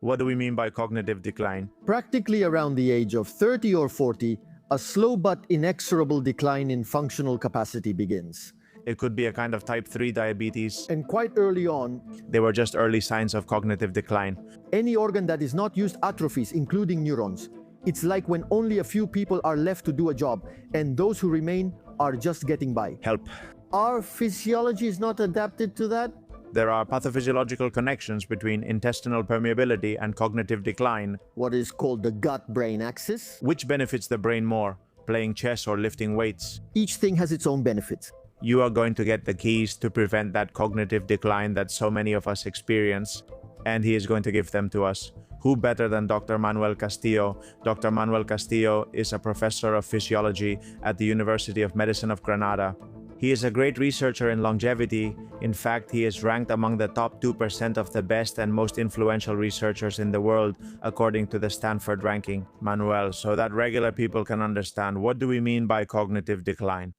What do we mean by cognitive decline? Practically around the age of 30 or 40, a slow but inexorable decline in functional capacity begins. It could be a kind of type 3 diabetes. And quite early on, They were just early signs of cognitive decline. any organ that is not used atrophies, including neurons. It's like when only a few people are left to do a job, and those who remain are just getting by. Help. Our physiology is not adapted to that. There are pathophysiological connections between intestinal permeability and cognitive decline. What is called the gut-brain axis. Which benefits the brain more, playing chess or lifting weights? Each thing has its own benefits. You are going to get the keys to prevent that cognitive decline that so many of us experience, and he is going to give them to us. Who better than Dr. Manuel Castillo? Dr. Manuel Castillo is a professor of physiology at the University of Medicine of Granada. He is a great researcher in longevity. In fact, he is ranked among the top 2% of the best and most influential researchers in the world, according to the Stanford ranking. Manuel, so that regular people can understand, what do we mean by cognitive decline?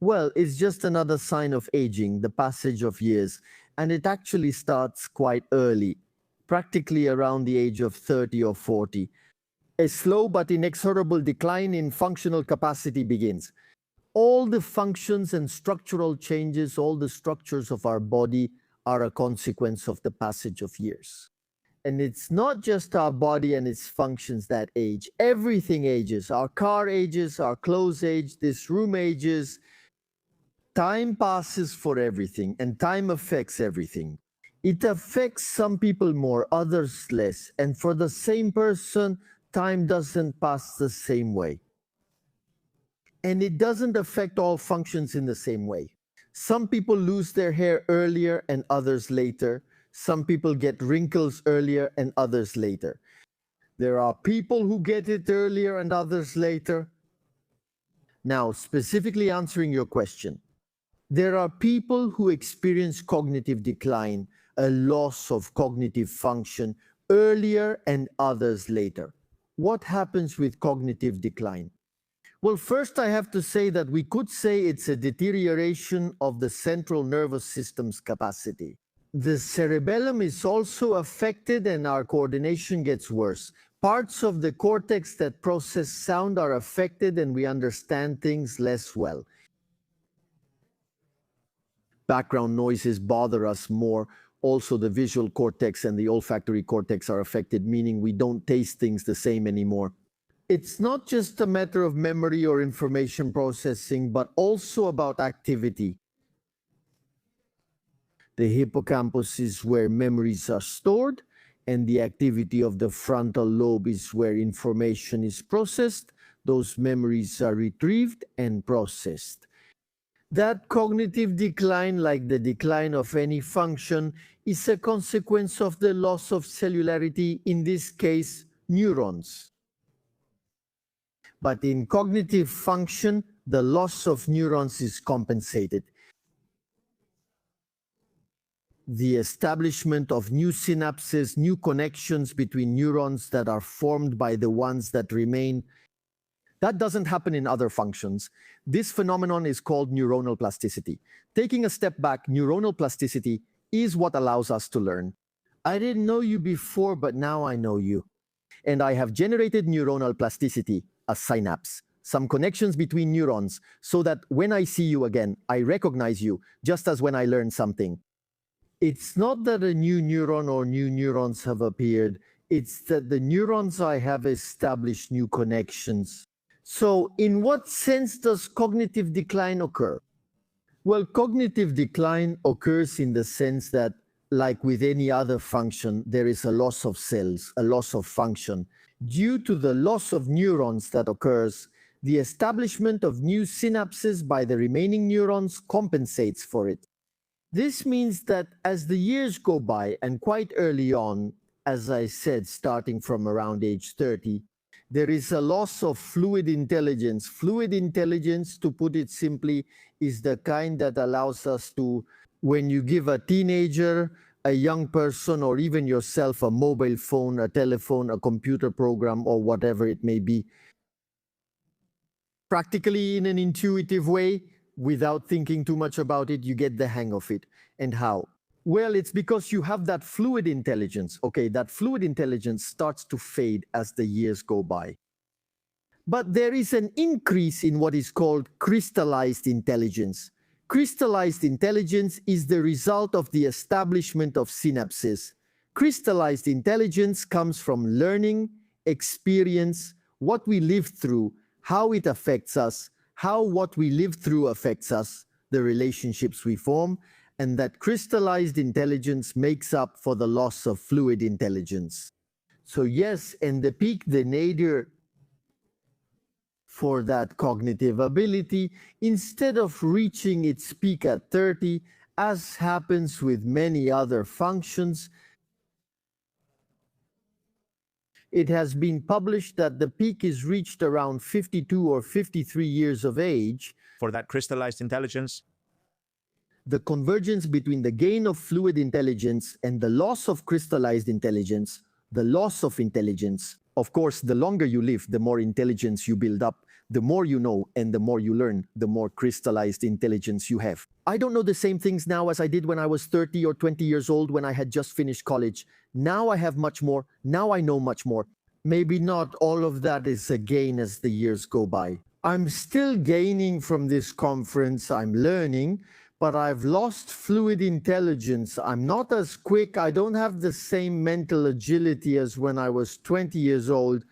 Well, it's just another sign of aging, the passage of years, and it actually starts quite early, practically around the age of 30 or 40. A slow but inexorable decline in functional capacity begins. All the functions and structural changes, all the structures of our body are a consequence of the passage of years. And it's not just our body and its functions that age. Everything ages. Our car ages, our clothes age, this room ages. Time passes for everything, and time affects everything. It affects some people more, others less. And for the same person, time doesn't pass the same way. And it doesn't affect all functions in the same way. Some people lose their hair earlier and others later. Some people get wrinkles earlier and others later. There are people who get it earlier and others later. Now, specifically answering your question, there are people who experience cognitive decline, a loss of cognitive function, earlier and others later. What happens with cognitive decline? Well, first I have to say that we could say it's a deterioration of the central nervous system's capacity. The cerebellum is also affected and our coordination gets worse. Parts of the cortex that process sound are affected and we understand things less well. Background noises bother us more. Also, the visual cortex and the olfactory cortex are affected, meaning we don't taste things the same anymore. It's not just a matter of memory or information processing, but also about activity. The hippocampus is where memories are stored, and the activity of the frontal lobe is where information is processed. Those memories are retrieved and processed. That cognitive decline, like the decline of any function, is a consequence of the loss of cellularity, in this case, neurons. But in cognitive function, the loss of neurons is compensated. The establishment of new synapses, new connections between neurons that are formed by the ones that remain, that doesn't happen in other functions. This phenomenon is called neuronal plasticity. Taking a step back, neuronal plasticity is what allows us to learn. I didn't know you before, but now I know you. And I have generated neuronal plasticity, a synapse, some connections between neurons, so that when I see you again, I recognize you, just as when I learn something. It's not that a new neuron or new neurons have appeared. It's that the neurons I have established new connections. So, in what sense does cognitive decline occur? Well, cognitive decline occurs in the sense that, like with any other function, there is a loss of cells, a loss of function. Due to the loss of neurons that occurs, the establishment of new synapses by the remaining neurons compensates for it. This means that as the years go by, and quite early on, as I said, starting from around age 30, there is a loss of fluid intelligence. Fluid intelligence, to put it simply, is the kind that allows us to, when you give a teenager, a young person, or even yourself, a mobile phone, a telephone, a computer program, or whatever it may be, practically in an intuitive way, without thinking too much about it, you get the hang of it. And how? Well, it's because you have that fluid intelligence. Okay, that fluid intelligence starts to fade as the years go by. But there is an increase in what is called crystallized intelligence. Crystallized intelligence is the result of the establishment of synapses. Crystallized intelligence comes from learning, experience, what we live through, how it affects us, how what we live through affects us, the relationships we form, and that crystallized intelligence makes up for the loss of fluid intelligence. So yes, and the peak, the nadir for that cognitive ability, instead of reaching its peak at 30, as happens with many other functions, it has been published that the peak is reached around 52 or 53 years of age. For that crystallized intelligence, The convergence between the gain of fluid intelligence and the loss of crystallized intelligence, the loss of intelligence. Of course, the longer you live, the more intelligence you build up, the more you know, and the more you learn, the more crystallized intelligence you have. I don't know the same things now as I did when I was 30 or 20 years old when I had just finished college. Now I have much more. Now I know much more. Maybe not all of that is a gain as the years go by. I'm still gaining from this conference. I'm learning, but I've lost fluid intelligence. I'm not as quick. I don't have the same mental agility as when I was 20 years old.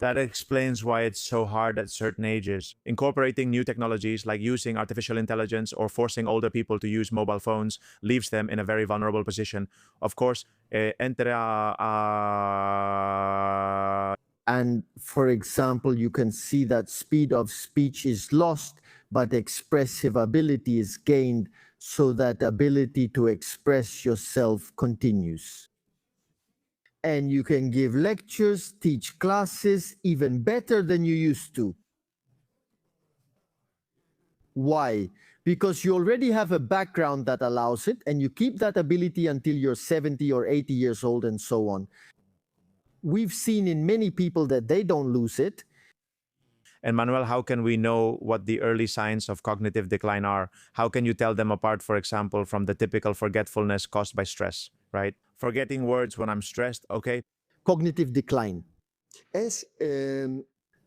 that explains why it's so hard at certain ages. Incorporating new technologies like using artificial intelligence or forcing older people to use mobile phones leaves them in a very vulnerable position. Of course, And for example, you can see that speed of speech is lost, but expressive ability is gained, so that ability to express yourself continues. And you can give lectures, teach classes even better than you used to. Why? Because you already have a background that allows it, and you keep that ability until you're 70 or 80 years old, and so on. We've seen in many people that they don't lose it. And Manuel, how can we know what the early signs of cognitive decline are? How can you tell them apart, for example, from the typical forgetfulness caused by stress, right? Forgetting words when I'm stressed, okay? Cognitive decline. As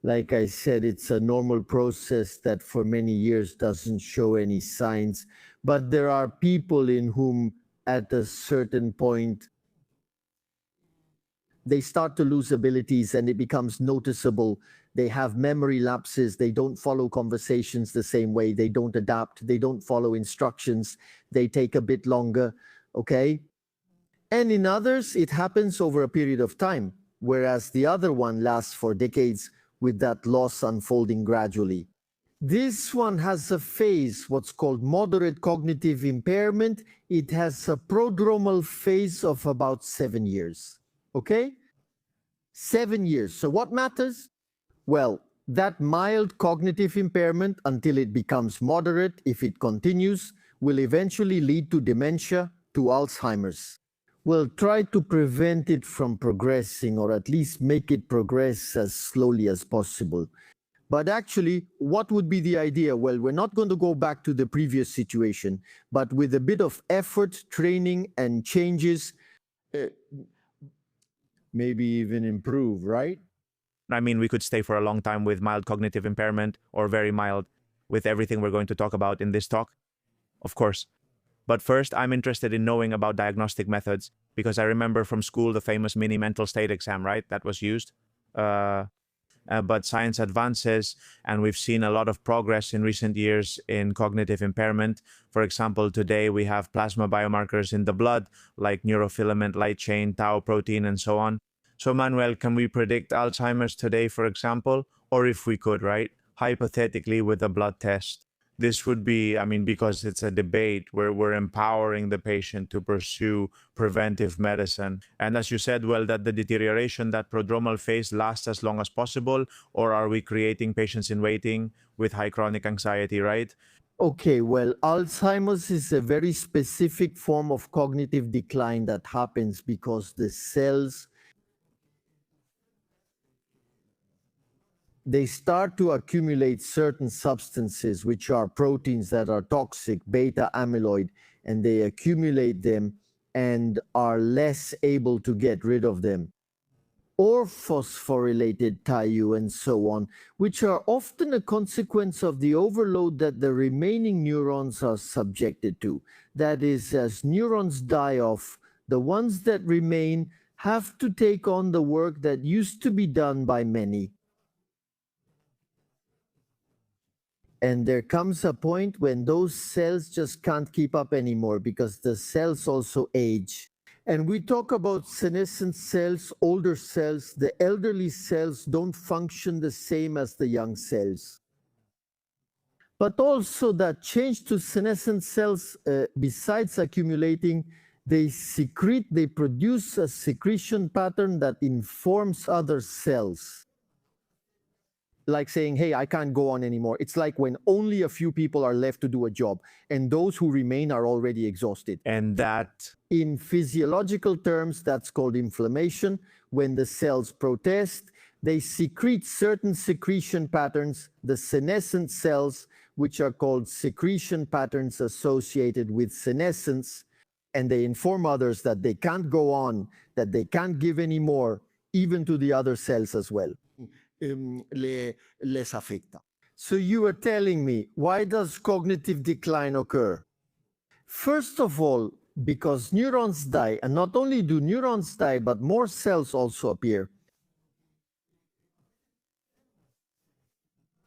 like I said, it's a normal process that for many years doesn't show any signs, but there are people in whom at a certain point they start to lose abilities and it becomes noticeable. They have memory lapses, they don't follow conversations the same way, they don't adapt, they don't follow instructions, they take a bit longer, okay? And in others, it happens over a period of time, whereas the other one lasts for decades with that loss unfolding gradually. This one has a phase, what's called moderate cognitive impairment. It has a prodromal phase of about 7 years. Okay? 7 years. So what matters? Well, that mild cognitive impairment, until it becomes moderate, if it continues, will eventually lead to dementia, to Alzheimer's. Well, try to prevent it from progressing, or at least make it progress as slowly as possible. But actually, what would be the idea? Well, we're not going to go back to the previous situation, but with a bit of effort, training, and changes, maybe even improve, right? I mean, we could stay for a long time with mild cognitive impairment or very mild with everything we're going to talk about in this talk, of course. But first, I'm interested in knowing about diagnostic methods because I remember from school the famous mini mental state exam, right? That was used. But science advances, and we've seen a lot of progress in recent years in cognitive impairment. For example, today we have plasma biomarkers in the blood, like neurofilament light chain, tau protein, and so on. So, Manuel, can we predict Alzheimer's today, for example? Or if we could, right? Hypothetically, with a blood test. This would be, I mean, because it's a debate where we're empowering the patient to pursue preventive medicine. And as you said, well, that the deterioration, that prodromal phase lasts as long as possible, or are we creating patients in waiting with high chronic anxiety, right? Okay, well, Alzheimer's is a very specific form of cognitive decline that happens because the cells, they start to accumulate certain substances, which are proteins that are toxic, beta amyloid, and they accumulate them and are less able to get rid of them. Or phosphorylated tau and so on, which are often a consequence of the overload that the remaining neurons are subjected to. That is, as neurons die off, the ones that remain have to take on the work that used to be done by many. And there comes a point when those cells just can't keep up anymore because the cells also age. And we talk about senescent cells, older cells. The elderly cells don't function the same as the young cells. But also that change to senescent cells, besides accumulating, they produce a secretion pattern that informs other cells. Like saying, hey, I can't go on anymore. It's like when only a few people are left to do a job, and those who remain are already exhausted. And that, in physiological terms, that's called inflammation. When the cells protest, they secrete certain secretion patterns, the senescent cells, which are called secretion patterns associated with senescence, and they inform others that they can't go on, that they can't give any more, even to the other cells as well. Les afecta. So you are telling me, why does cognitive decline occur? First of all, because neurons die, and not only do neurons die, but more cells also appear.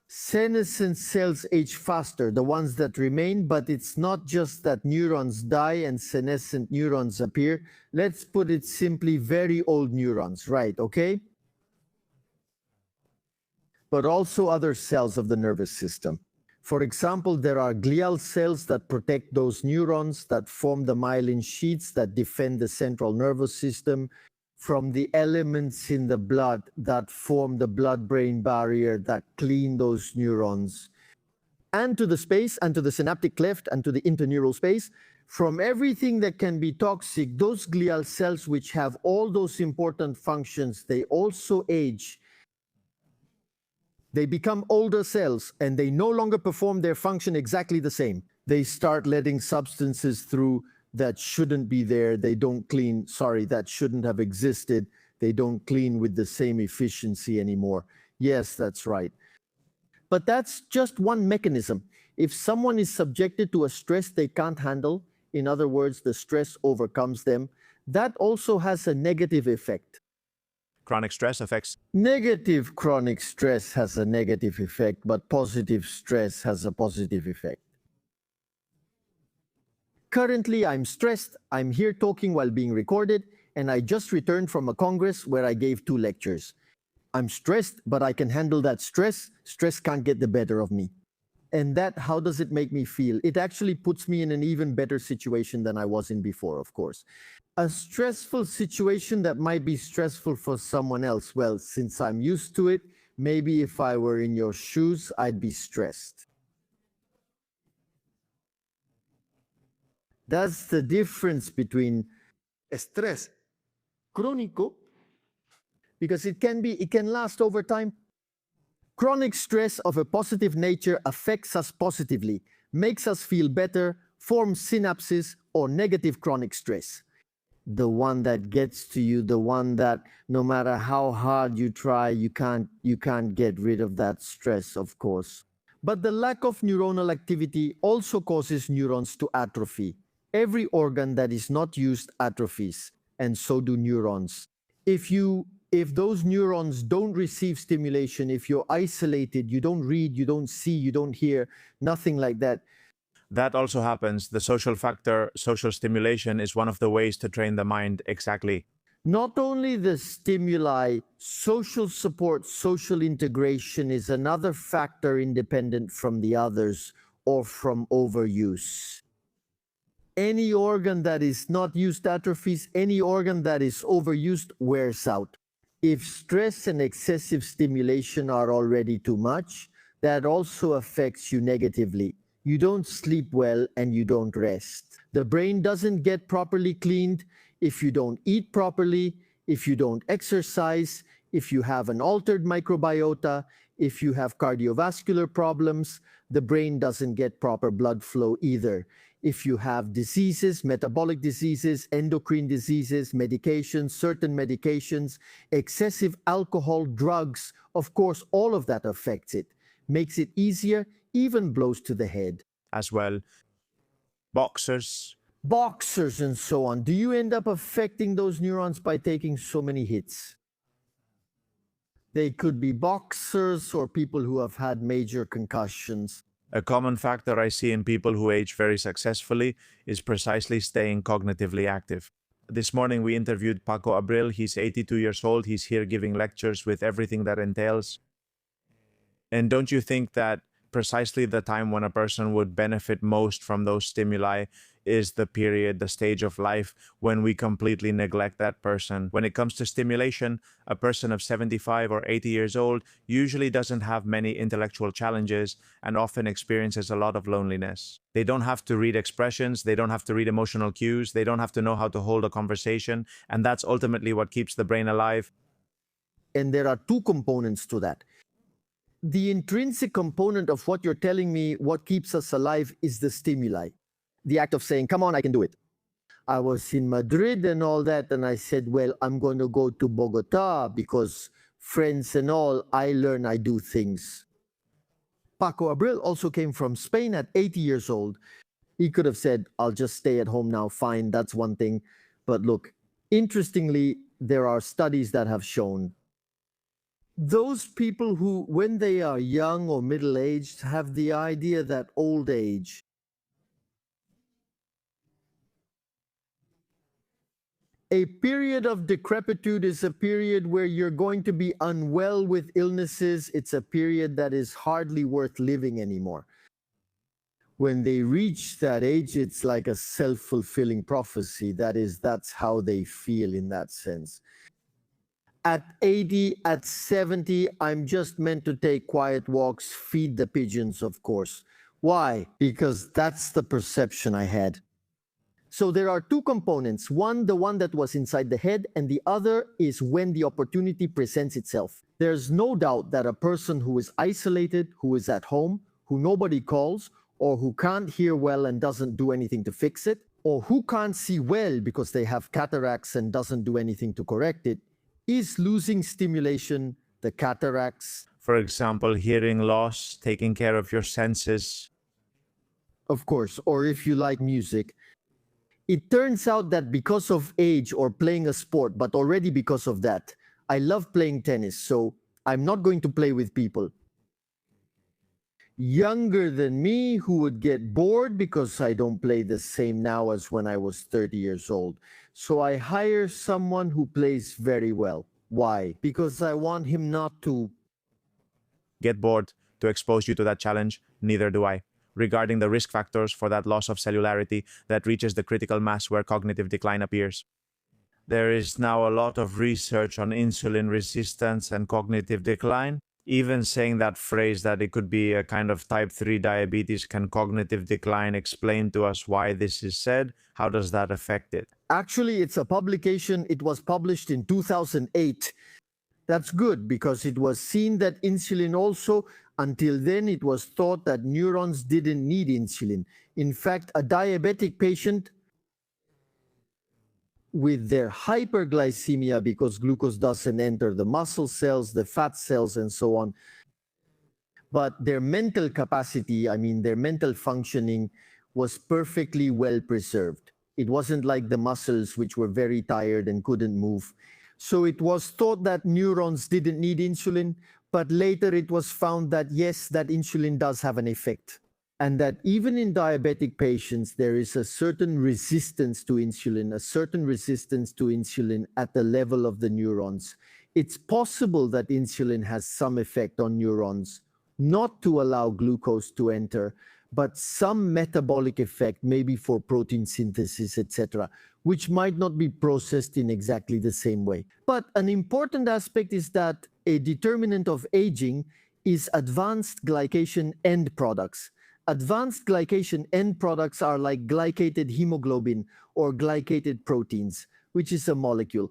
Senescent cells age faster, the ones that remain, but it's not just that neurons die and senescent neurons appear. Let's put it simply, very old neurons, right, okay? But also other cells of the nervous system. For example, there are glial cells that protect those neurons, that form the myelin sheaths that defend the central nervous system from the elements in the blood that form the blood-brain barrier that clean those neurons. And to the space, and to the synaptic cleft, and to the interneural space, from everything that can be toxic, those glial cells which have all those important functions, they also age. They become older cells, and they no longer perform their function exactly the same. They start letting substances through that shouldn't be there. They don't clean, that shouldn't have existed. They don't clean with the same efficiency anymore. Yes, that's right. But that's just one mechanism. If someone is subjected to a stress they can't handle, in other words, the stress overcomes them, that also has a negative effect. chronic stress affects. Negative chronic stress has a negative effect, but positive stress has a positive effect. Currently, I'm stressed. I'm here talking while being recorded, and I just returned from a congress where I gave 2 lectures. I'm stressed, but I can handle that stress. Stress can't get the better of me. And that, how does it make me feel? It actually puts me in an even better situation than I was in before, of course. A stressful situation that might be stressful for someone else. Well, since I'm used to it, maybe if I were in your shoes, I'd be stressed. That's the difference between estrés crónico, because it can last over time. Chronic stress of a positive nature affects us positively, makes us feel better, forms synapses, or negative chronic stress. The one that gets to you, the one that no matter how hard you try, you can't get rid of that stress, of course. But the lack of neuronal activity also causes neurons to atrophy. Every organ that is not used atrophies, and so do neurons. If those neurons don't receive stimulation, if you're isolated, you don't read, you don't see, you don't hear, nothing like that. That also happens. The social factor, social stimulation, is one of the ways to train the mind. Exactly. Not only the stimuli, social support, social integration is another factor independent from the others or from overuse. Any organ that is not used atrophies, any organ that is overused wears out. If stress and excessive stimulation are already too much, that also affects you negatively. You don't sleep well and you don't rest. The brain doesn't get properly cleaned if you don't eat properly, if you don't exercise, if you have an altered microbiota, if you have cardiovascular problems, the brain doesn't get proper blood flow either. if you have diseases, metabolic diseases, endocrine diseases, medications, certain medications, excessive alcohol, drugs, of course, all of that affects it, makes it easier, even blows to the head. as well. Boxers, Boxers and so on. Do you end up affecting those neurons by taking so many hits? They could be boxers or people who have had major concussions. a common factor I see in people who age very successfully is precisely staying cognitively active. This morning we interviewed Paco Abril. He's 82 years old. He's here giving lectures with everything that entails. And don't you think that precisely the time when a person would benefit most from those stimuli is the period, the stage of life when we completely neglect that person? When it comes to stimulation, a person of 75 or 80 years old usually doesn't have many intellectual challenges and often experiences a lot of loneliness. They don't have to read expressions, they don't have to read emotional cues, they don't have to know how to hold a conversation, and that's ultimately what keeps the brain alive. And there are two components to that. The intrinsic component of what you're telling me, what keeps us alive, is the stimuli. The act of saying, come on, I can do it. I was in Madrid and all that, and I said, well, I'm going to go to Bogota because friends and all, I learn, I do things. Paco Abril also came from Spain at 80 years old. He could have said, I'll just stay at home now, fine, that's one thing. But look, interestingly, there are studies that have shown those people who, when they are young or middle-aged, have the idea that old age a period of decrepitude is a period where you're going to be unwell with illnesses. It's a period that is hardly worth living anymore. When they reach that age, it's like a self-fulfilling prophecy. That's how they feel in that sense. At 80, at 70, I'm just meant to take quiet walks, feed the pigeons, of course. Why? Because that's the perception I had. So there are two components. One, the one that was inside the head, and the other is when the opportunity presents itself. There's no doubt that a person who is isolated, who is at home, who nobody calls, or who can't hear well and doesn't do anything to fix it, or who can't see well because they have cataracts and doesn't do anything to correct it, is losing stimulation, the cataracts. For example, hearing loss, taking care of your senses. Of course, or if you like music. It turns out that because of age or playing a sport, but already because of that, I love playing tennis, so I'm not going to play with people younger than me who would get bored because I don't play the same now as when I was 30 years old. So I hire someone who plays very well. Why? Because I want him not to Get bored to expose you to that challenge. Neither do I. Regarding the risk factors for that loss of cellularity that reaches the critical mass where cognitive decline appears. There is now a lot of research on insulin resistance and cognitive decline. Even saying that phrase that it could be a kind of type 3 diabetes, can cognitive decline explain to us why this is said? How does that affect it? Actually, it's a publication. It was published in 2008. That's good because it was seen that insulin also, until then, it was thought that neurons didn't need insulin. In fact, a diabetic patient with their hyperglycemia, because glucose doesn't enter the muscle cells, the fat cells, and so on, but their mental capacity, I mean, their mental functioning was perfectly well preserved. It wasn't like the muscles which were very tired and couldn't move. So it was thought that neurons didn't need insulin, but later it was found that yes, that insulin does have an effect. And that even in diabetic patients, there is a certain resistance to insulin, at the level of the neurons. It's possible that insulin has some effect on neurons, not to allow glucose to enter, but some metabolic effect, maybe for protein synthesis, etc., which might not be processed in exactly the same way. But an important aspect is that a determinant of aging is advanced glycation end products. Advanced glycation end products are like glycated hemoglobin or glycated proteins, which is a molecule.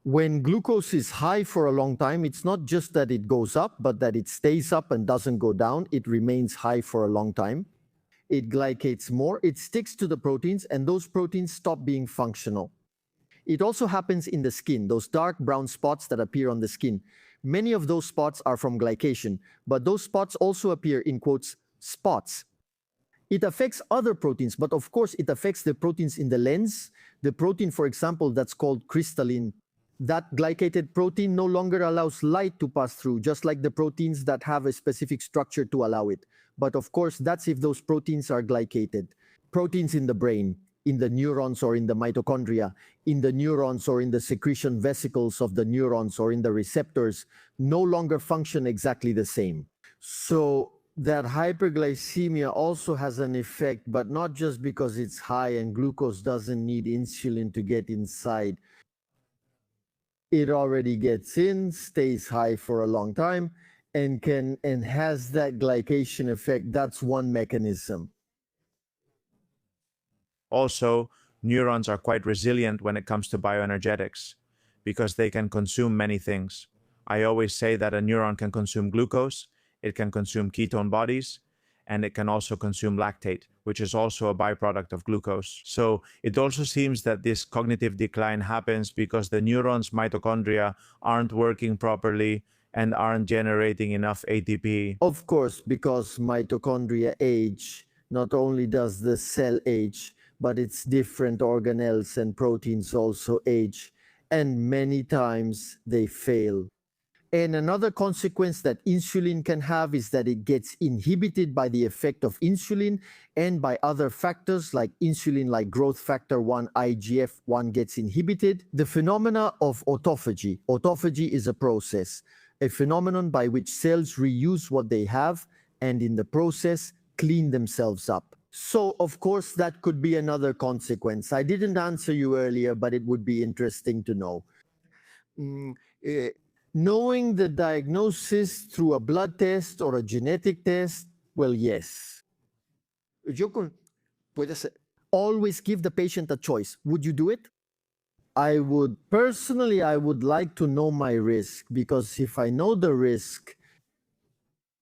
When glucose is high for a long time, it's not just that it goes up, but that it stays up and doesn't go down. It remains high for a long time. it glycates more, it sticks to the proteins, and those proteins stop being functional. It also happens in the skin, those dark brown spots that appear on the skin. Many of those spots are from glycation, but those spots also appear in quotes, spots. It affects other proteins, but of course it affects the proteins in the lens. The protein, for example, that's called crystalline. That glycated protein no longer allows light to pass through, just like the proteins that have a specific structure to allow it. But of course, that's if those proteins are glycated. Proteins in the brain, in the neurons or in the mitochondria, in the neurons or in the secretion vesicles of the neurons or in the receptors, no longer function exactly the same. So that hyperglycemia also has an effect, but not just because it's high and glucose doesn't need insulin to get inside. It already gets in, stays high for a long time, and has that glycation effect. That's one mechanism. Also, neurons are quite resilient when it comes to bioenergetics because they can consume many things. I always say that a neuron can consume glucose, it can consume ketone bodies, and it can also consume lactate, which is also a byproduct of glucose. So it also seems that this cognitive decline happens because the neuron's mitochondria aren't working properly and aren't generating enough ATP. Of course, because mitochondria age, not only does the cell age, but its different organelles and proteins also age, and many times they fail. And another consequence that insulin can have is that it gets inhibited by the effect of insulin and by other factors like insulin, like growth factor 1, IGF-1 gets inhibited. The phenomena of autophagy. Autophagy is a process, a phenomenon by which cells reuse what they have and in the process clean themselves up. So, of course, that could be another consequence. I didn't answer you earlier, but it would be interesting to know. Knowing the diagnosis through a blood test or a genetic test, well, yes. Always give the patient a choice. Would you do it? I would like to know my risk, because if I know the risk,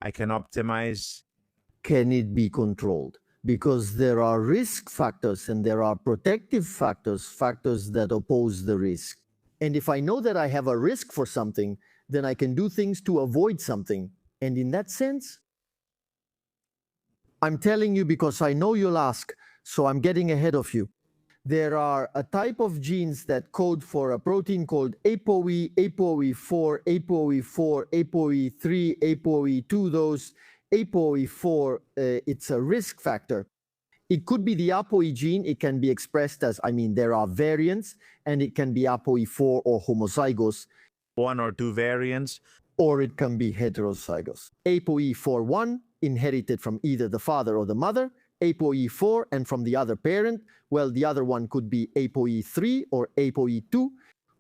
I can optimize. Can it be controlled? Because there are risk factors and there are protective factors, factors that oppose the risk. And if I know that I have a risk for something, then I can do things to avoid something. And in that sense, I'm telling you because I know you'll ask, so I'm getting ahead of you. There are a type of genes that code for a protein called ApoE, ApoE4, ApoE4, ApoE3, ApoE2. Those ApoE4, it's a risk factor. It could be the ApoE gene. It can be expressed as, there are variants, and it can be ApoE4 or homozygous. One or two variants. Or it can be heterozygous. ApoE41, inherited from either the father or the mother. ApoE4, and from the other parent. Well, the other one could be ApoE3 or ApoE2.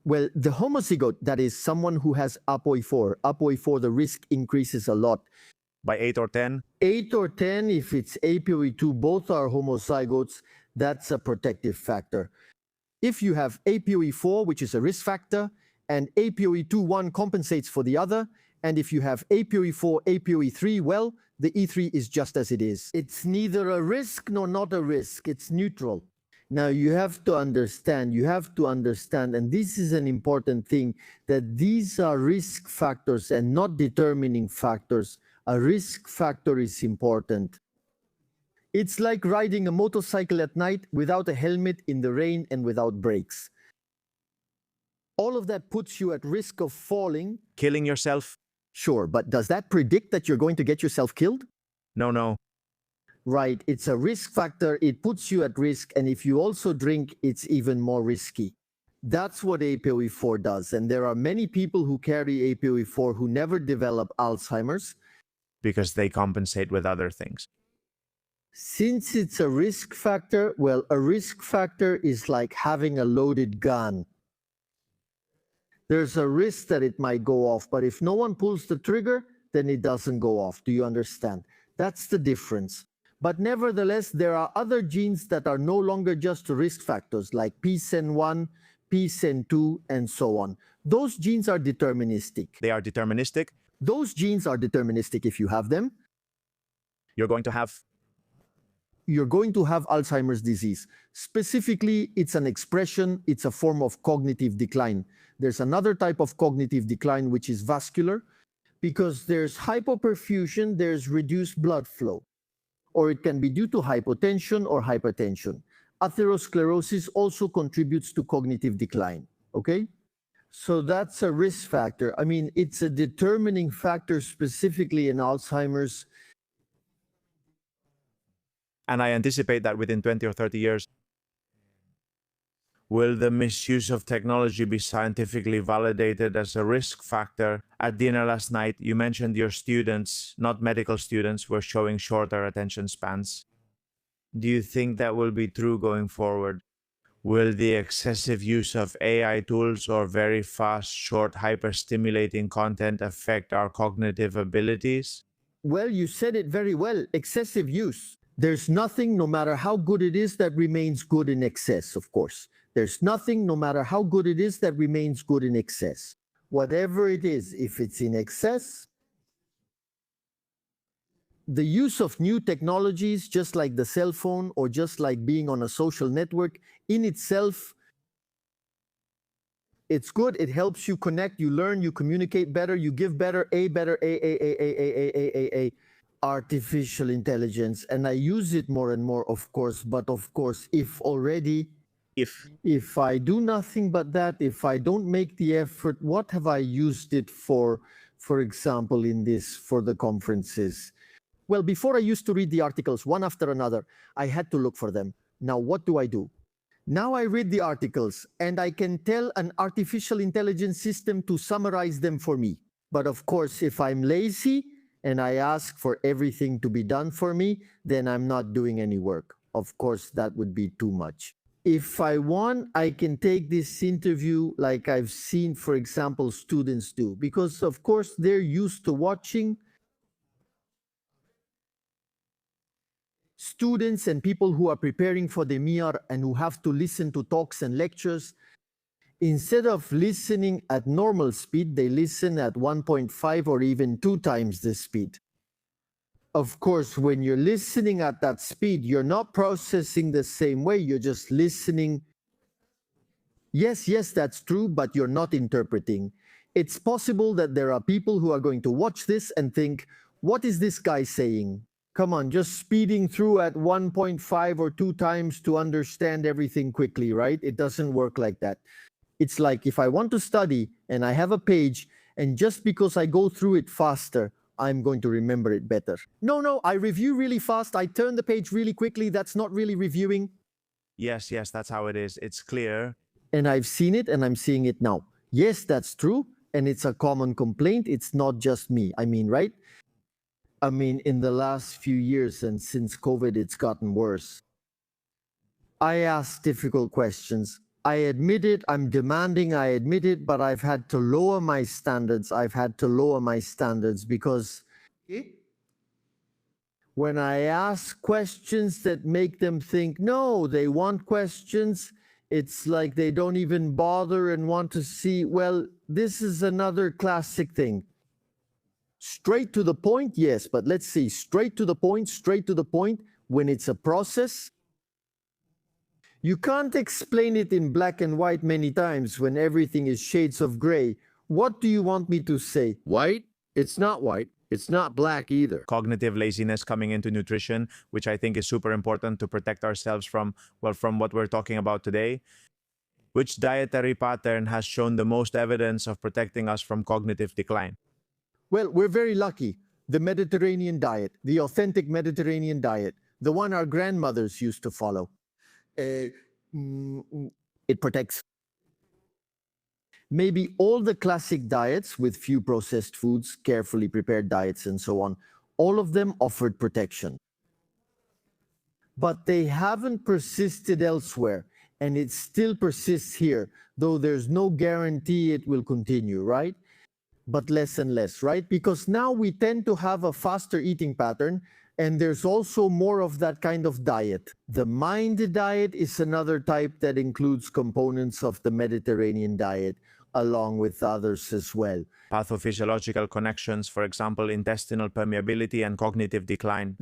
Well, the homozygote, that is someone who has ApoE4. ApoE4, the risk increases a lot. By 8 or 10? 8 or 10, if it's ApoE2, both are homozygotes, that's a protective factor. If you have ApoE4, which is a risk factor, and ApoE2, one compensates for the other, and if you have ApoE4, ApoE3, well, the E3 is just as it is. It's neither a risk nor not a risk, it's neutral. Now you have to understand, and this is an important thing, that these are risk factors and not determining factors. A risk factor is important. It's like riding a motorcycle at night without a helmet, in the rain, and without brakes. All of that puts you at risk of falling. Killing yourself? Sure, but does that predict that you're going to get yourself killed? No. Right, it's a risk factor, it puts you at risk, and if you also drink, it's even more risky. That's what ApoE4 does, and there are many people who carry ApoE4 who never develop Alzheimer's. Because they compensate with other things. Since it's a risk factor, well, a risk factor is like having a loaded gun. There's a risk that it might go off, but if no one pulls the trigger, then it doesn't go off. Do you understand? That's the difference. But nevertheless, there are other genes that are no longer just risk factors, like PSEN1, PSEN2, and so on. Those genes are deterministic. They are deterministic? Those genes are deterministic if you have them. You're going to have you're going to have Alzheimer's disease. Specifically, it's an expression, it's a form of cognitive decline. There's another type of cognitive decline, which is vascular, because there's hypoperfusion, there's reduced blood flow, or it can be due to hypotension or hypertension. Atherosclerosis also contributes to cognitive decline, okay? So that's a risk factor. I mean, it's a determining factor specifically in Alzheimer's. And I anticipate that within 20 or 30 years, will the misuse of technology be scientifically validated as a risk factor? At dinner last night, you mentioned your students, not medical students, were showing shorter attention spans. Do you think that will be true going forward? Will the excessive use of AI tools or very fast, short, hyper-stimulating content affect our cognitive abilities? Well, you said it very well, excessive use. There's nothing, no matter how good it is, that remains good in excess, of course. There's nothing, no matter how good it is, that remains good in excess. Whatever it is, if it's in excess, the use of new technologies, just like the cell phone or just like being on a social network, in itself, it's good. It helps you connect, you learn, you communicate better, you give better, artificial intelligence. And I use it more and more, of course, but of course, if I do nothing but that, if I don't make the effort, what have I used it for example, for the conferences? Well, before I used to read the articles one after another, I had to look for them. Now, what do? Now I read the articles and I can tell an artificial intelligence system to summarize them for me. But of course, if I'm lazy and I ask for everything to be done for me, then I'm not doing any work. Of course, that would be too much. If I want, I can take this interview like I've seen, for example, students do, because of course they're used to watching students and people who are preparing for the MIR and who have to listen to talks and lectures. Instead of listening at normal speed, they listen at 1.5 or even 2 times the speed. Of course, when you're listening at that speed, you're not processing the same way, you're just listening. Yes, that's true, but you're not interpreting. It's possible that there are people who are going to watch this and think, what is this guy saying? Come on, just speeding through at 1.5 or 2 times to understand everything quickly, right? It doesn't work like that. It's like if I want to study and I have a page, and just because I go through it faster, I'm going to remember it better. No, I review really fast. I turn the page really quickly. That's not really reviewing. Yes, that's how it is. It's clear. And I've seen it and I'm seeing it now. Yes, that's true. And it's a common complaint. It's not just me. I mean, right? I mean, in the last few years and since COVID, it's gotten worse. I ask difficult questions. I admit it, I'm demanding, I admit it, but I've had to lower my standards. Because when I ask questions that make them think, no, they want questions, it's like they don't even bother and want to see, well, this is another classic thing. Straight to the point, yes, but let's see, straight to the point, when it's a process. You can't explain it in black and white many times when everything is shades of gray. What do you want me to say? White? It's not white. It's not black either. Cognitive laziness coming into nutrition, which I think is super important to protect ourselves from what we're talking about today. Which dietary pattern has shown the most evidence of protecting us from cognitive decline? Well, we're very lucky. The Mediterranean diet, the authentic Mediterranean diet, the one our grandmothers used to follow. It protects. Maybe all the classic diets with few processed foods, carefully prepared diets, and so on, all of them offered protection. But they haven't persisted elsewhere, and it still persists here, though there's no guarantee it will continue, right? But less and less, right? Because now we tend to have a faster eating pattern, and there's also more of that kind of diet. The MIND diet is another type that includes components of the Mediterranean diet, along with others as well. Pathophysiological connections, for example, intestinal permeability and cognitive decline.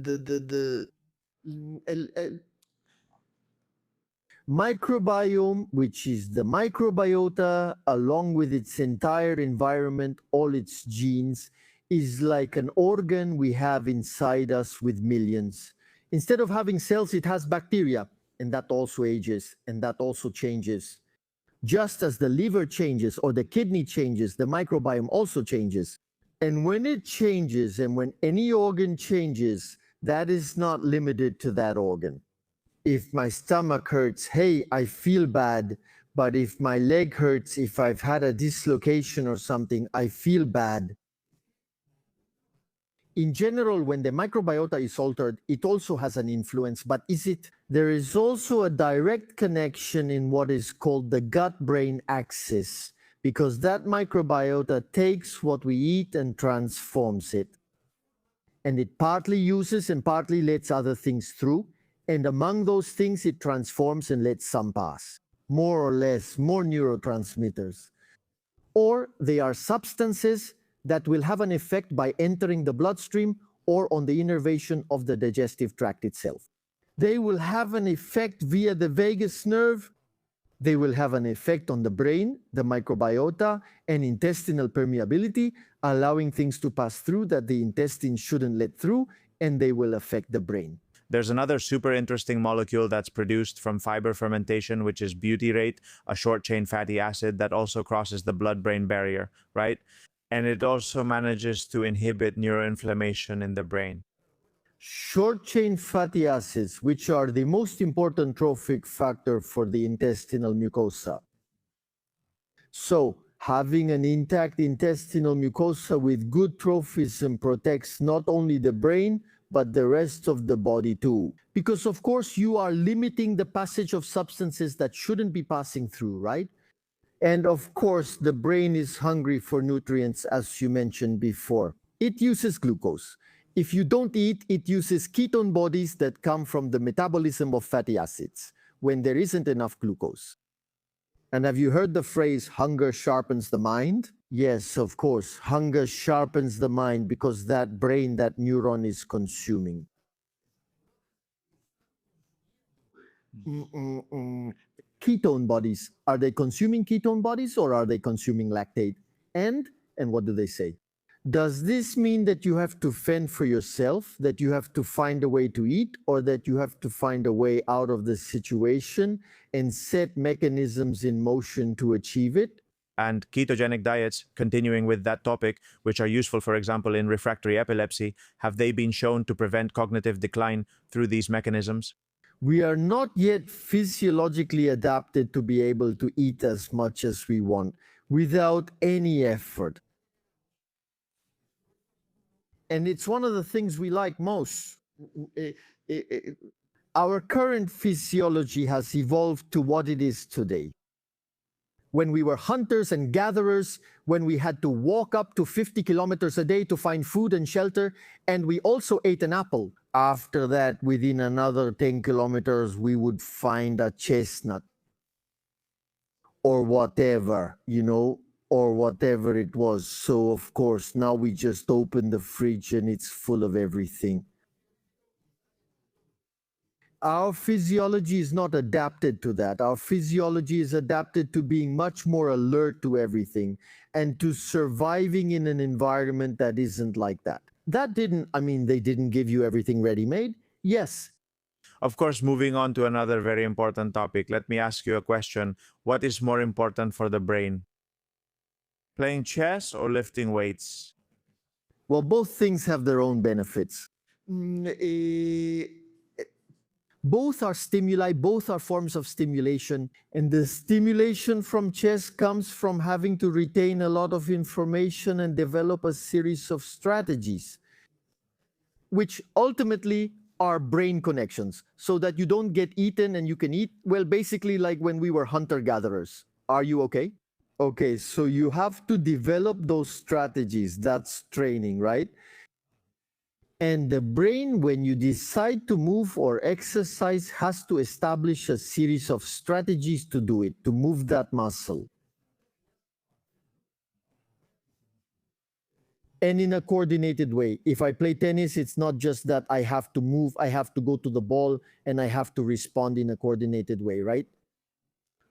Microbiome, which is the microbiota, along with its entire environment, all its genes, is like an organ we have inside us with millions. Instead of having cells, it has bacteria, and that also ages, and that also changes. Just as the liver changes or the kidney changes, the microbiome also changes. And when it changes, and when any organ changes, that is not limited to that organ. If my stomach hurts, hey, I feel bad. But if my leg hurts, if I've had a dislocation or something, I feel bad. In general, when the microbiota is altered, it also has an influence, but is it? There is also a direct connection in what is called the gut-brain axis, because that microbiota takes what we eat and transforms it. And it partly uses and partly lets other things through. And among those things, it transforms and lets some pass. More or less, more neurotransmitters. Or they are substances that will have an effect by entering the bloodstream or on the innervation of the digestive tract itself. They will have an effect via the vagus nerve. They will have an effect on the brain, the microbiota, and intestinal permeability, allowing things to pass through that the intestine shouldn't let through, and they will affect the brain. There's another super interesting molecule that's produced from fiber fermentation, which is butyrate, a short-chain fatty acid that also crosses the blood-brain barrier, right? And it also manages to inhibit neuroinflammation in the brain. Short-chain fatty acids, which are the most important trophic factor for the intestinal mucosa. So, having an intact intestinal mucosa with good trophism protects not only the brain, but the rest of the body too. Because of course you are limiting the passage of substances that shouldn't be passing through, right? And of course the brain is hungry for nutrients, as you mentioned before. It uses glucose. If you don't eat, it uses ketone bodies that come from the metabolism of fatty acids when there isn't enough glucose. And have you heard the phrase, hunger sharpens the mind? Yes, of course, hunger sharpens the mind because that brain, that neuron is consuming. Ketone bodies, are they consuming ketone bodies or are they consuming lactate? And what do they say? Does this mean that you have to fend for yourself, that you have to find a way to eat, or that you have to find a way out of the situation and set mechanisms in motion to achieve it? And ketogenic diets, continuing with that topic, which are useful, for example, in refractory epilepsy, have they been shown to prevent cognitive decline through these mechanisms? We are not yet physiologically adapted to be able to eat as much as we want without any effort. And it's one of the things we like most. Our current physiology has evolved to what it is today. When we were hunters and gatherers, when we had to walk up to 50 kilometers a day to find food and shelter, and we also ate an apple. After that, within another 10 kilometers, we would find a chestnut or whatever, or whatever it was. So, of course, now we just open the fridge and it's full of everything. Our physiology is not adapted to that. Our physiology is adapted to being much more alert to everything and to surviving in an environment that isn't like that. They didn't give you everything ready-made. Yes. Of course, moving on to another very important topic, let me ask you a question. What is more important for the brain? Playing chess or lifting weights? Well, both things have their own benefits. Both are stimuli, both are forms of stimulation, and the stimulation from chess comes from having to retain a lot of information and develop a series of strategies, which ultimately are brain connections, so that you don't get eaten and you can eat, well, basically like when we were hunter-gatherers. Are you okay? Okay, so you have to develop those strategies. That's training, right? And the brain, when you decide to move or exercise, has to establish a series of strategies to do it, to move that muscle. and in a coordinated way. If I play tennis, it's not just that I have to move, I have to go to the ball, and I have to respond in a coordinated way, right?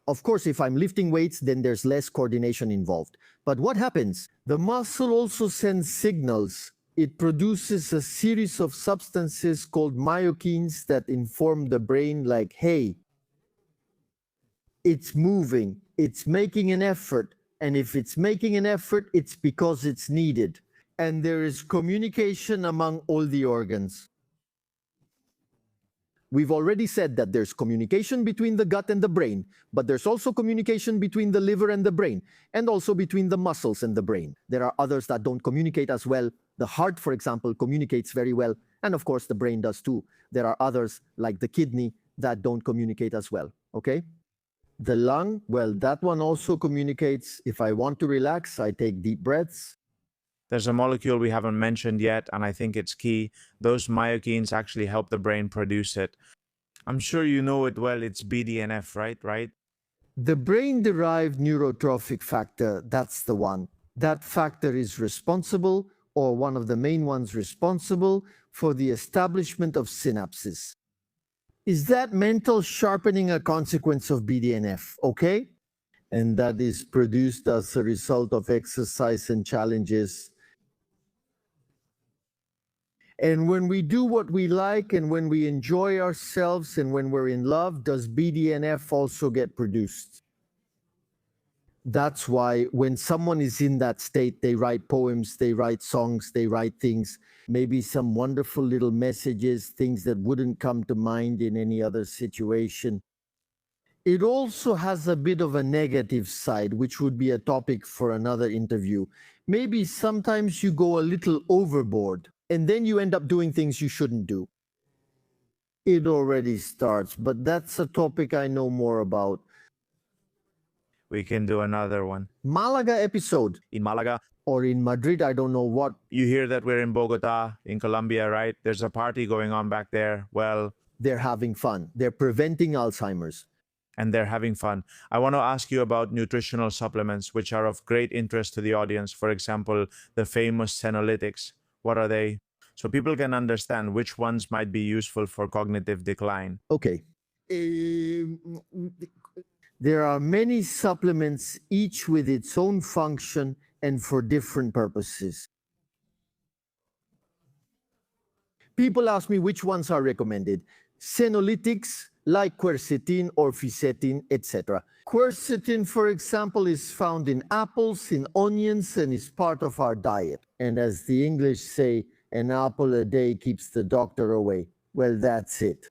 Of course, if I'm lifting weights, then there's less coordination involved. But what happens? The muscle also sends signals. It produces a series of substances called myokines that inform the brain like, hey, it's moving, it's making an effort. And if it's making an effort, it's because it's needed. And there is communication among all the organs. We've already said that there's communication between the gut and the brain, but there's also communication between the liver and the brain, and also between the muscles and the brain. There are others that don't communicate as well. The heart, for example, communicates very well, and of course the brain does too. There are others, like the kidney, that don't communicate as well, okay? The lung, well, that one also communicates. If I want to relax, I take deep breaths. There's a molecule we haven't mentioned yet, and I think it's key. Those myokines actually help the brain produce it. I'm sure you know it well. It's BDNF, right? The brain-derived neurotrophic factor, that's the one. That factor is responsible, or one of the main ones responsible, for the establishment of synapses. Is that mental sharpening a consequence of BDNF, okay? And that is produced as a result of exercise and challenges. And when we do what we like and when we enjoy ourselves and when we're in love, does BDNF also get produced? That's why when someone is in that state, they write poems, they write songs, they write things, maybe some wonderful little messages, things that wouldn't come to mind in any other situation. It also has a bit of a negative side, which would be a topic for another interview. Maybe sometimes you go a little overboard, and then you end up doing things you shouldn't do. It already starts, but that's a topic I know more about. We can do another one. Malaga episode. In Malaga, Or in Madrid, I don't know what. you hear that we're in Bogota, in Colombia, right? There's a party going on back there. Well, They're having fun. They're preventing Alzheimer's. and they're having fun. I want to ask you about nutritional supplements, which are of great interest to the audience. For example, the famous senolytics. What are they? So people can understand which ones might be useful for cognitive decline. Okay. There are many supplements, each with its own function and for different purposes. People ask me which ones are recommended. Senolytics, like quercetin or fisetin, etc. Quercetin, for example, is found in apples, in onions, and is part of our diet. And as the English say, an apple a day keeps the doctor away. Well, that's it.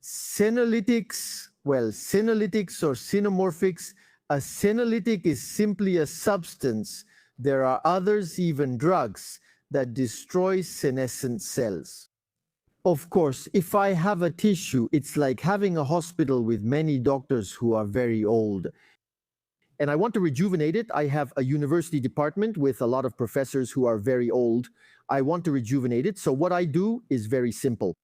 Senolytics, well, senolytics or xenomorphics, a senolytic is simply a substance. There are others, even drugs, that destroy senescent cells. Of course, if I have a tissue, it's like having a hospital with many doctors who are very old. And I want to rejuvenate it. I have a university department with a lot of professors who are very old. I want to rejuvenate it. So what I do is very simple.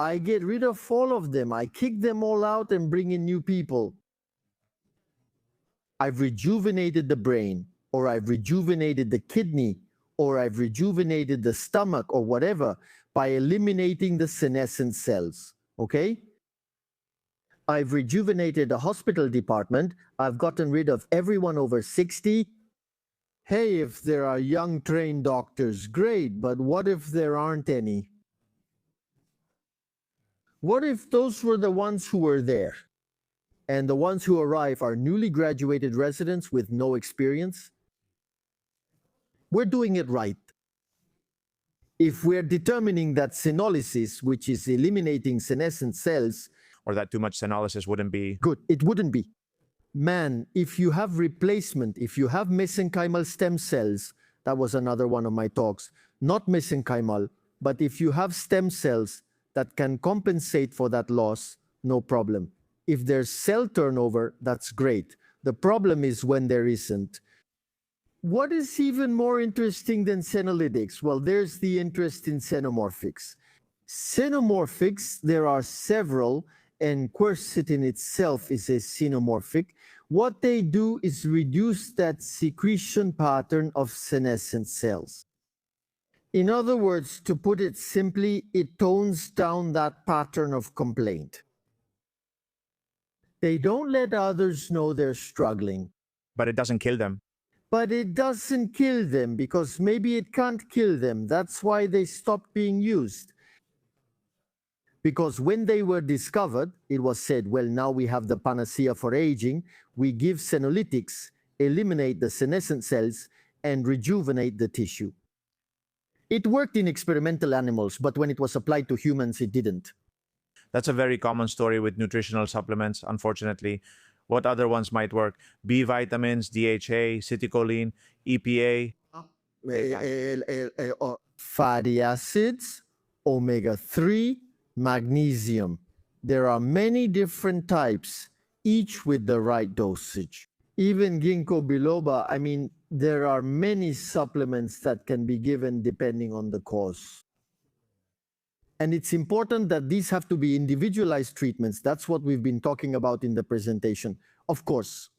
I get rid of all of them. I kick them all out and bring in new people. I've rejuvenated the brain, or I've rejuvenated the kidney, or I've rejuvenated the stomach, or whatever, by eliminating the senescent cells, okay? I've rejuvenated the hospital department. I've gotten rid of everyone over 60. Hey, if there are young trained doctors, great, but what if there aren't any? What if those were the ones who were there? And the ones who arrive are newly graduated residents with no experience? We're doing it right. If we're determining that senolysis, which is eliminating senescent cells, Or that too much senolysis wouldn't be. good, it wouldn't be. Man, if you have replacement, if you have mesenchymal stem cells, that was another one of my talks, not mesenchymal, but if you have stem cells that can compensate for that loss, no problem. If there's cell turnover, that's great. The problem is when there isn't. What is even more interesting than senolytics? Well, there's the interest in xenomorphics. Xenomorphics, there are several, and quercetin itself is a xenomorphic, what they do is reduce that secretion pattern of senescent cells. In other words, to put it simply, it tones down that pattern of complaint. They don't let others know they're struggling. But it doesn't kill them. But it doesn't kill them because maybe it can't kill them. That's why they stopped being used. Because when they were discovered, it was said, well, now we have the panacea for aging. We give senolytics, eliminate the senescent cells, and rejuvenate the tissue. It worked in experimental animals, but when it was applied to humans, it didn't. That's a very common story with nutritional supplements, unfortunately. What other ones might work? B vitamins, DHA, citicoline, EPA. Fatty acids, omega-3, magnesium. There are many different types, each with the right dosage. Even ginkgo biloba, I mean, there are many supplements that can be given depending on the cause. And it's important that these have to be individualized treatments. That's what we've been talking about in the presentation. Of course,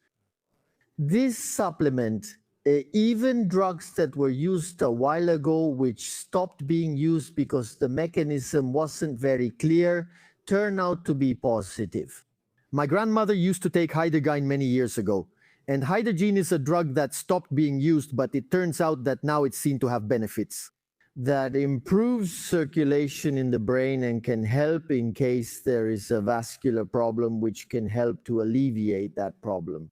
this supplement, even drugs that were used a while ago, which stopped being used because the mechanism wasn't very clear, turn out to be positive. My grandmother used to take Hydergine many years ago. And Hydergine is a drug that stopped being used, but it turns out that now it's seen to have benefits that improves circulation in the brain and can help in case there is a vascular problem, which can help to alleviate that problem.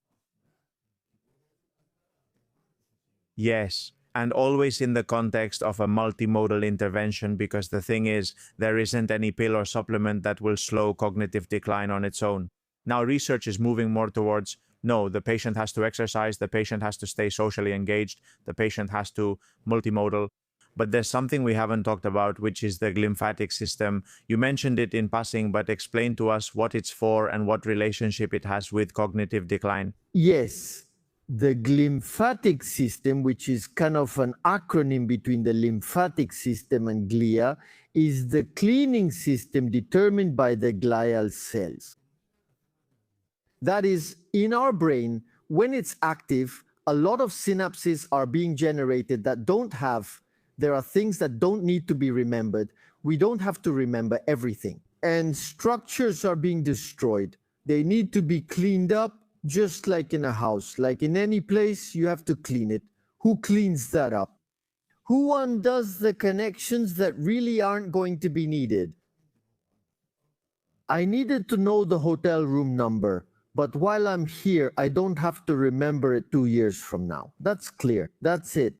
Yes, and always in the context of a multimodal intervention, because the thing is, there isn't any pill or supplement that will slow cognitive decline on its own. Now, research is moving more towards, no, the patient has to exercise, the patient has to stay socially engaged, the patient has to multimodal. But there's something we haven't talked about, which is the glymphatic system. You mentioned it in passing, but explain to us what it's for and what relationship it has with cognitive decline. Yes, the glymphatic system, which is kind of an acronym between the lymphatic system and glia, is the cleaning system determined by the glial cells. That is, in our brain, when it's active, a lot of synapses are being generated that don't have. There are things that don't need to be remembered. We don't have to remember everything. And structures are being destroyed. They need to be cleaned up, just like in a house. Like in any place, you have to clean it. Who cleans that up? Who undoes the connections that really aren't going to be needed? I needed to know the hotel room number, but while I'm here, I don't have to remember it 2 years from now. That's clear. That's it.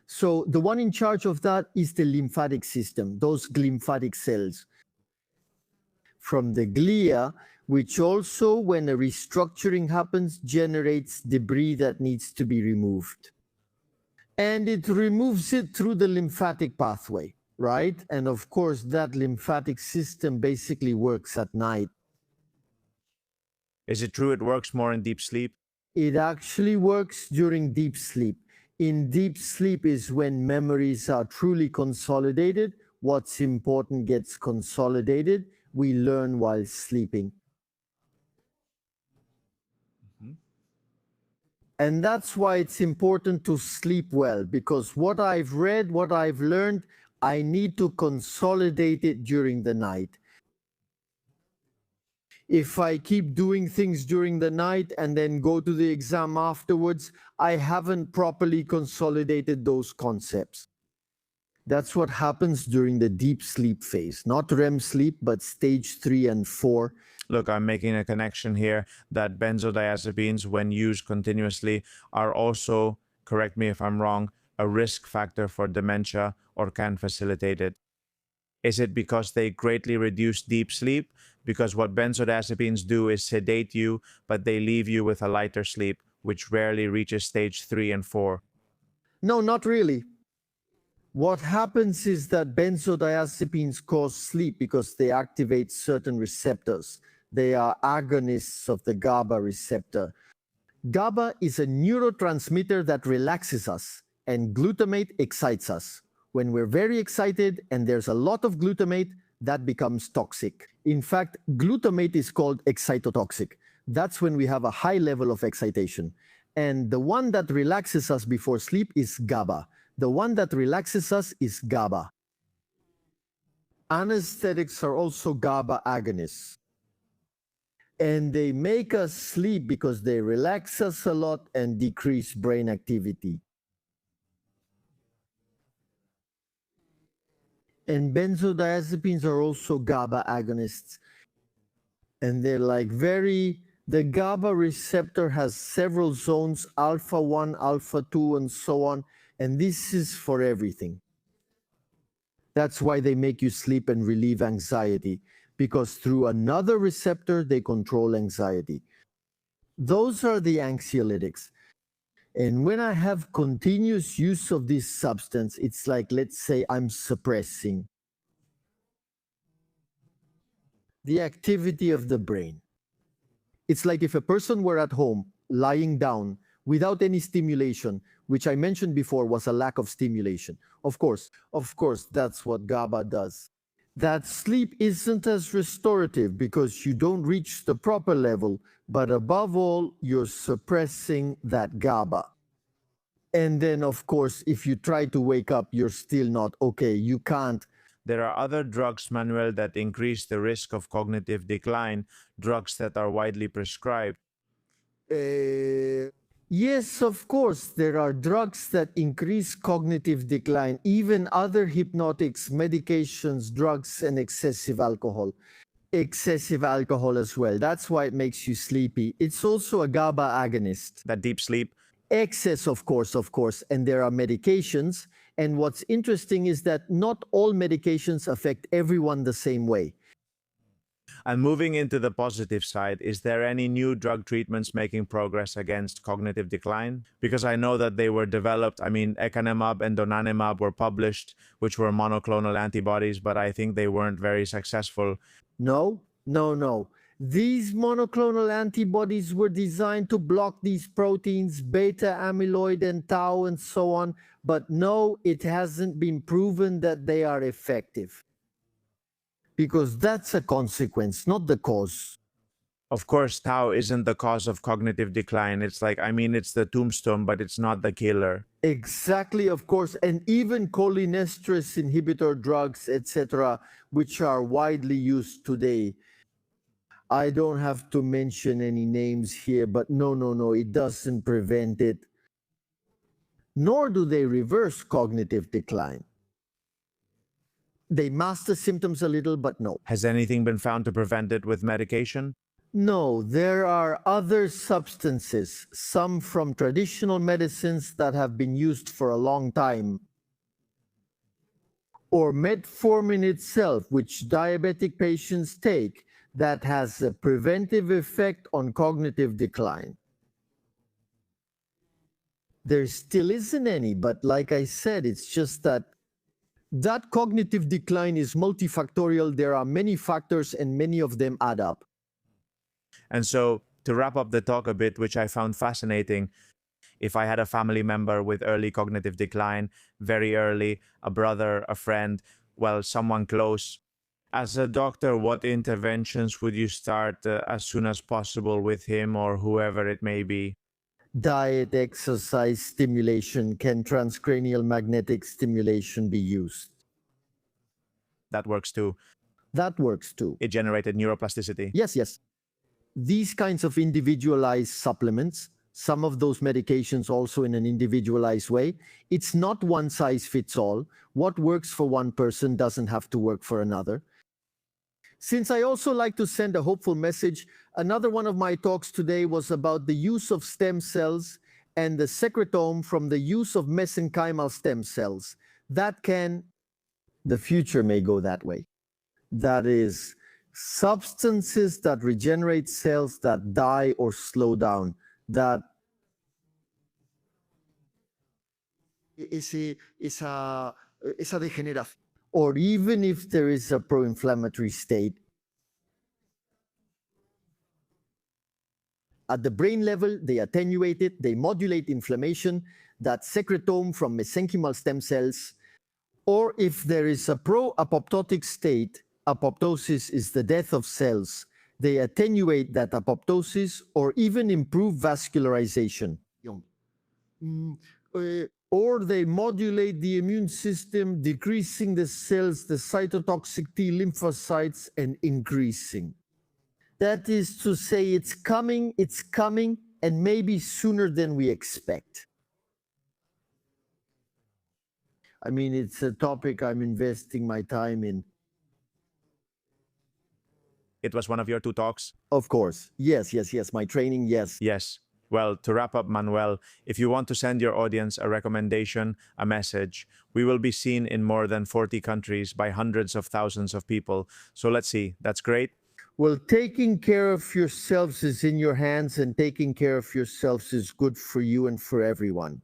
So the one in charge of that is the lymphatic system, those lymphatic cells. From the glia, which also, when a restructuring happens, generates debris that needs to be removed. And it removes it through the lymphatic pathway, right? And of course, that lymphatic system basically works at night. Is it true it works more in deep sleep? It actually works during deep sleep. In deep sleep is when memories are truly consolidated. What's important gets consolidated. We learn while sleeping. And that's why it's important to sleep well, because what I've read, what I've learned, I need to consolidate it during the night. If I keep doing things during the night and then go to the exam afterwards, I haven't properly consolidated those concepts. That's what happens during the deep sleep phase, not REM sleep, but stage 3 and 4. Look, I'm making a connection here that benzodiazepines, when used continuously, are also, correct me if I'm wrong, a risk factor for dementia or can facilitate it. Is it because they greatly reduce deep sleep? Because what benzodiazepines do is sedate you, but they leave you with a lighter sleep, which rarely reaches stage 3 and 4. No, not really. What happens is that benzodiazepines cause sleep because they activate certain receptors. They are agonists of the GABA receptor. GABA is a neurotransmitter that relaxes us, and glutamate excites us. When we're very excited and there's a lot of glutamate, that becomes toxic. In fact, glutamate is called excitotoxic. That's when we have a high level of excitation. And the one that relaxes us before sleep is GABA. The one that relaxes us is GABA. Anesthetics are also GABA agonists. And they make us sleep because they relax us a lot and decrease brain activity. And benzodiazepines are also GABA agonists. And they're like the GABA receptor has several zones, alpha 1, alpha 2, and so on. And this is for everything. That's why they make you sleep and relieve anxiety, because through another receptor, they control anxiety. Those are the anxiolytics. And when I have continuous use of this substance, it's like, let's say I'm suppressing the activity of the brain. It's like if a person were at home, lying down, without any stimulation, which I mentioned before was a lack of stimulation. Of course, that's what GABA does. That sleep isn't as restorative because you don't reach the proper level, but above all, you're suppressing that GABA. And then, of course, if you try to wake up, you're still not okay. You can't. There are other drugs, Manuel, that increase the risk of cognitive decline, drugs that are widely prescribed. Yes, of course, there are drugs that increase cognitive decline, even other hypnotics, medications, drugs, and excessive alcohol. Excessive alcohol as well. That's why it makes you sleepy. It's also a GABA agonist. That deep sleep. Excess, of course, and there are medications. And what's interesting is that not all medications affect everyone the same way. And moving into the positive side, is there any new drug treatments making progress against cognitive decline? Because I know that they were developed. I mean, echinimab and donanemab were published, which were monoclonal antibodies, but I think they weren't very successful. No. These monoclonal antibodies were designed to block these proteins, beta amyloid and tau and so on, but no, it hasn't been proven that they are effective. Because that's a consequence, not the cause. Of course, tau isn't the cause of cognitive decline. It's like, I mean, it's the tombstone, but it's not the killer. Exactly, of course, and even cholinesterase inhibitor drugs, etc., which are widely used today. I don't have to mention any names here, but no, it doesn't prevent it. Nor do they reverse cognitive decline. They mask the symptoms a little, but no. Has anything been found to prevent it with medication? No, there are other substances, some from traditional medicines that have been used for a long time, or metformin itself, which diabetic patients take, that has a preventive effect on cognitive decline. There still isn't any, but like I said, it's just that cognitive decline is multifactorial. There are many factors and many of them add up. And so, to wrap up the talk a bit, which I found fascinating, if I had a family member with early cognitive decline, very early, a brother, a friend, well, someone close, as a doctor, what interventions would you start as soon as possible with him or whoever it may be? Diet, exercise, stimulation. Can transcranial magnetic stimulation be used? That works too. That works too. It generated neuroplasticity. Yes. These kinds of individualized supplements, some of those medications also in an individualized way, it's not one size fits all. What works for one person doesn't have to work for another. Since I also like to send a hopeful message, another one of my talks today was about the use of stem cells and the secretome from the use of mesenchymal stem cells. The future may go that way. That is, substances that regenerate cells that die or slow down, that esa degeneración. Or even if there is a pro-inflammatory state, at the brain level, they attenuate it, they modulate inflammation, that secretome from mesenchymal stem cells. Or if there is a pro-apoptotic state, Apoptosis is the death of cells. They attenuate that apoptosis or even improve vascularization. Or they modulate the immune system, decreasing the cells, the cytotoxic T lymphocytes, and increasing. That is to say, it's coming, and maybe sooner than we expect. I mean, it's a topic I'm investing my time in. It was one of your 2 talks? Of course. Yes. My training, yes. Yes. Well, to wrap up, Manuel, if you want to send your audience a recommendation, a message, we will be seen in more than 40 countries by hundreds of thousands of people. So let's see. That's great. Well, taking care of yourselves is in your hands, and taking care of yourselves is good for you and for everyone.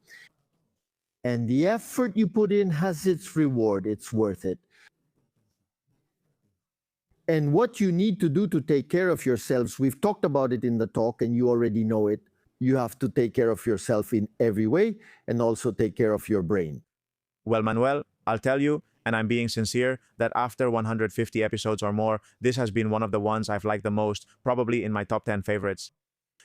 And the effort you put in has its reward. It's worth it. And what you need to do to take care of yourselves, we've talked about it in the talk, and you already know it. You have to take care of yourself in every way and also take care of your brain. Well, Manuel, I'll tell you, and I'm being sincere, that after 150 episodes or more, this has been one of the ones I've liked the most, probably in my top 10 favorites.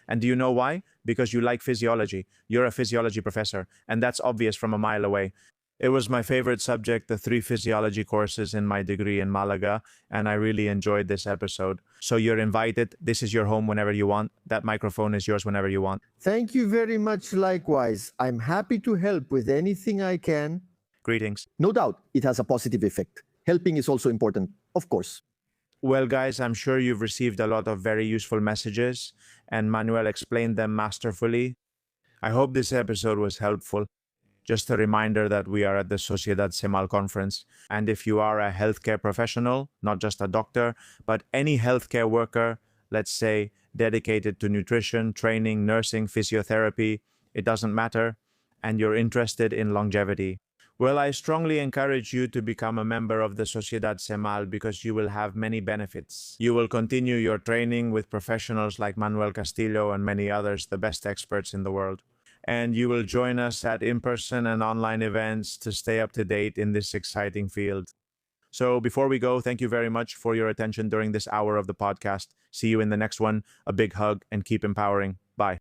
And do you know why? Because you like physiology. You're a physiology professor, and that's obvious from a mile away. It was my favorite subject, the 3 physiology courses in my degree in Malaga, and I really enjoyed this episode. So you're invited. This is your home whenever you want. That microphone is yours whenever you want. Thank you very much. Likewise, I'm happy to help with anything I can. Greetings. No doubt, it has a positive effect. Helping is also important, of course. Well, guys, I'm sure you've received a lot of very useful messages, and Manuel explained them masterfully. I hope this episode was helpful. Just a reminder that we are at the Sociedad Semal conference, and if you are a healthcare professional, not just a doctor, but any healthcare worker, let's say, dedicated to nutrition, training, nursing, physiotherapy, it doesn't matter, and you're interested in longevity, well, I strongly encourage you to become a member of the Sociedad Semal because you will have many benefits. You will continue your training with professionals like Manuel Castillo and many others, the best experts in the world. And you will join us at in-person and online events to stay up to date in this exciting field. So before we go, thank you very much for your attention during this hour of the podcast. See you in the next one. A big hug and keep empowering. Bye.